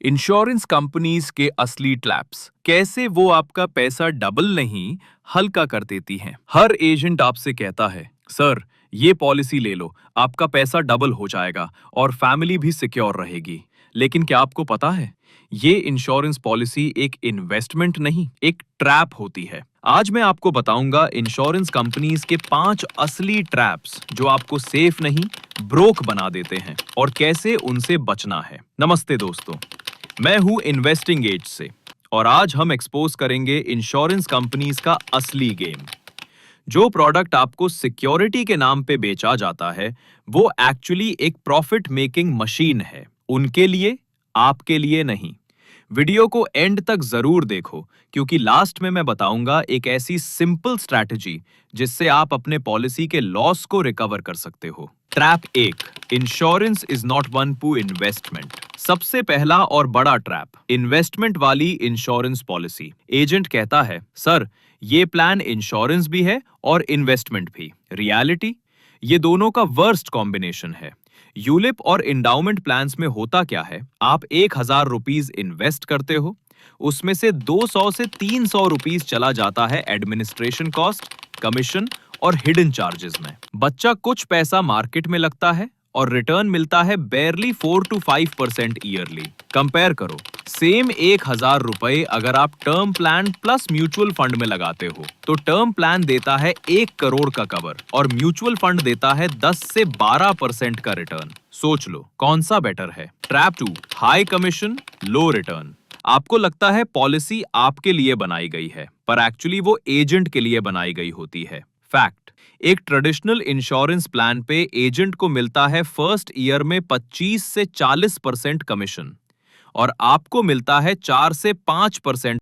Insurance companies के असली traps, कैसे वो आपका पैसा डबल नहीं हल्का कर देती हैं। हर एजेंट आपसे कहता है, सर ये पॉलिसी ले लो, आपका पैसा डबल हो जाएगा और फैमिली भी सिक्योर रहेगी। लेकिन क्या आपको पता है, ये इंश्योरेंस पॉलिसी एक इन्वेस्टमेंट नहीं, एक ट्रैप होती है। आज मैं आपको बताऊंगा इंश्योरेंस कंपनीज के 5 असली ट्रैप्स जो आपको सेफ नहीं, ब्रोक बना देते हैं और कैसे उनसे बचना है। नमस्ते दोस्तों, मैं हूं इन्वेस्टिंग एज से और आज हम एक्सपोज करेंगे इंश्योरेंस कंपनीज का असली गेम। जो प्रोडक्ट आपको सिक्योरिटी के नाम पे बेचा जाता है, वो एक्चुअली एक प्रॉफिट मेकिंग मशीन है। उनके लिए, आपके लिए नहीं। वीडियो को एंड तक जरूर देखो, क्योंकि लास्ट में मैं बताऊंगा एक ऐसी सिंपल स्ट्रैटेजी जिससे आप अपने पॉलिसी के लॉस को रिकवर कर सकते हो। Trap 1, insurance is not one two investment. सबसे पहला और बड़ा ट्रैप, इन्वेस्टमेंट वाली इंश्योरेंस पॉलिसी। एजेंट कहता है, सर ये प्लान इंश्योरेंस भी है और इन्वेस्टमेंट भी। रियलिटी, ये दोनों का वर्स्ट कॉम्बिनेशन है। यूलिप और इंडाउमेंट प्लान्स में होता क्या है, आप 1,000 रुपीज इन्वेस्ट करते हो, उसमें से 200 से 300 रुपीज चला जाता है एडमिनिस्ट्रेशन कॉस्ट, कमीशन और हिडन चार्जेस में। बच्चा कुछ पैसा मार्केट में लगता है और रिटर्न मिलता है बेयरली 4 to 5% ईयरली। कंपेयर करो, सेम 1,000 रुपए अगर आप term plan plus mutual fund में लगाते हो, तो टर्म प्लान देता है 1 करोड़ का कवर और म्यूचुअल फंड देता है 10 से 12% का रिटर्न। सोच लो कौन सा बेटर है। ट्रैप 2, हाई कमीशन लो रिटर्न। आपको लगता है पॉलिसी आपके लिए बनाई गई है, पर एक्चुअली वो एजेंट के लिए बनाई गई होती है। फैक्ट, एक ट्रेडिशनल इंश्योरेंस प्लान पे एजेंट को मिलता है फर्स्ट ईयर में 25 से 40% कमीशन और आपको मिलता है 4 से 5%।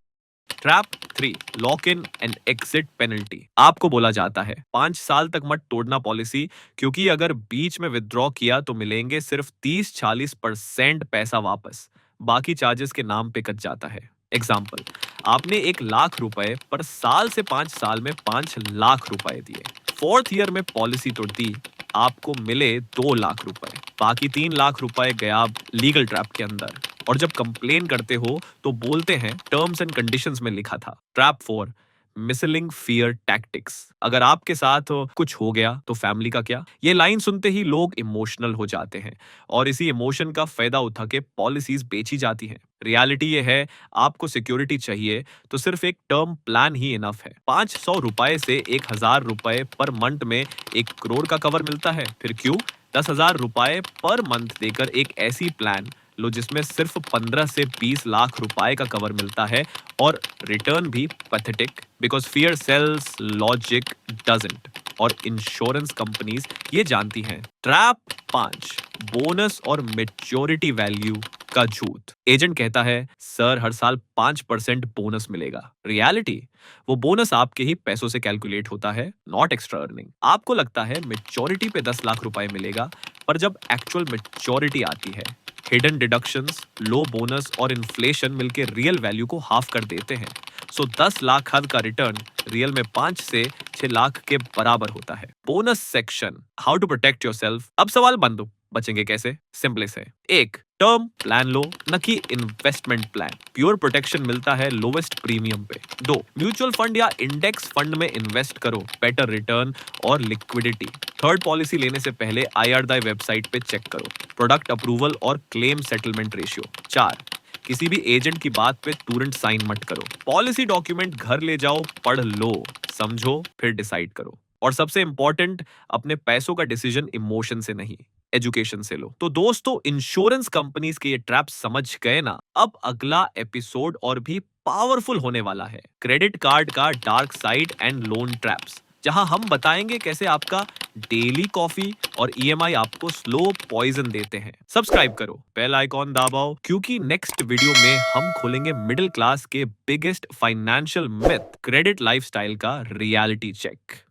Trap 3, lock in and exit penalty. आपको बोला जाता है 5 साल तक मत तोड़ना पॉलिसी, क्योंकि अगर बीच में विथड्रॉ किया तो मिलेंगे सिर्फ 30-40% पैसा वापस, बाकी चार्जेस के नाम पे कट जाता है। एग्जाम्पल, आपने 1,00,000 रुपए पर साल से 5 साल में 5 लाख रुपए दिए, 4th ईयर में पॉलिसी तोड़ती, आपको मिले 2 लाख रुपए, बाकी 3 लाख रुपए गया लीगल ट्रैप के अंदर। और जब कंप्लेन करते हो तो बोलते हैं टर्म्स एंड कंडीशंस में लिखा था। Trap 4, misleading fear tactics. अगर आपके साथ कुछ हो गया तो फैमिली का क्या? ये लाइन सुनते ही लोग इमोशनल हो जाते हैं और इसी इमोशन का फायदा उठा के पॉलिसीज बेची जाती हैं। रियलिटी ये है, आपको सिक्योरिटी चाहिए तो सिर्फ एक टर्म प्लान ही इनफ है। 500 रुपए से 1,000 रुपए पर मंथ में 1 करोड़ का कवर मिलता है। फिर क्यों 10,000 रुपए पर मंथ देकर एक ऐसी प्लान लो जिसमें सिर्फ 15 से 20 लाख रुपए का कवर मिलता है और रिटर्न भी pathetic, because fear sells, logic doesn't. और इंश्योरेंस कंपनीज ये जानती हैं। ट्रैप 5, बोनस और मेच्योरिटी वैल्यू का झूठ। एजेंट कहता है, सर हर साल 5% बोनस मिलेगा। रियलिटी, वो बोनस आपके ही पैसों से कैलकुलेट होता है, नॉट एक्स्ट्रा अर्निंग। आपको लगता है मेच्योरिटी पे 10 लाख रुपए मिलेगा, पर जब एक्चुअल मेच्योरिटी आती है, हिडन डिडक्शंस, लो बोनस और इन्फ्लेशन मिलकर रियल वैल्यू को हाफ कर देते हैं। सो 10 लाख हद का रिटर्न रियल में 5 से 6 लाख के बराबर होता है। Bonus section, how to protect yourself. अब सवाल बंद, बचेंगे कैसे? सिंपलेस्ट है। 1, टर्म प्लान लो, न कि इन्वेस्टमेंट प्लान। प्योर प्रोटेक्शन मिलता है लोवेस्ट प्रीमियम पे। 2, म्यूचुअल फंड या इंडेक्स फंड में इन्वेस्ट करो, बेटर रिटर्न और लिक्विडिटी। 3rd, पॉलिसी लेने से पहले IRDAI वेबसाइट पे चेक करो, प्रोडक्ट अप्रूवल और क्लेम सेटलमेंट रेशियो। 4, किसी भी एजेंट की बात पे तुरंत साइन मत करो। पॉलिसी डॉक्यूमेंट घर ले जाओ, पढ़ लो, समझो, फिर डिसाइड करो। और सबसे इंपॉर्टेंट, अपने पैसों का डिसीजन इमोशन से नहीं, एजुकेशन से लो। तो दोस्तों, इंश्योरेंस कंपनीज के ये ट्रैप समझ गए ना? अब अगला एपिसोड और भी पावरफुल होने वाला है, क्रेडिट कार्ड का dark side and loan traps, जहां हम बताएंगे कैसे आपका डेली कॉफी और EMI आपको स्लो पॉइजन देते हैं। सब्सक्राइब करो, बेल आइकॉन दबाओ, क्योंकि नेक्स्ट वीडियो में हम खोलेंगे मिडिल क्लास के biggest financial myth, credit lifestyle का रियलिटी चेक।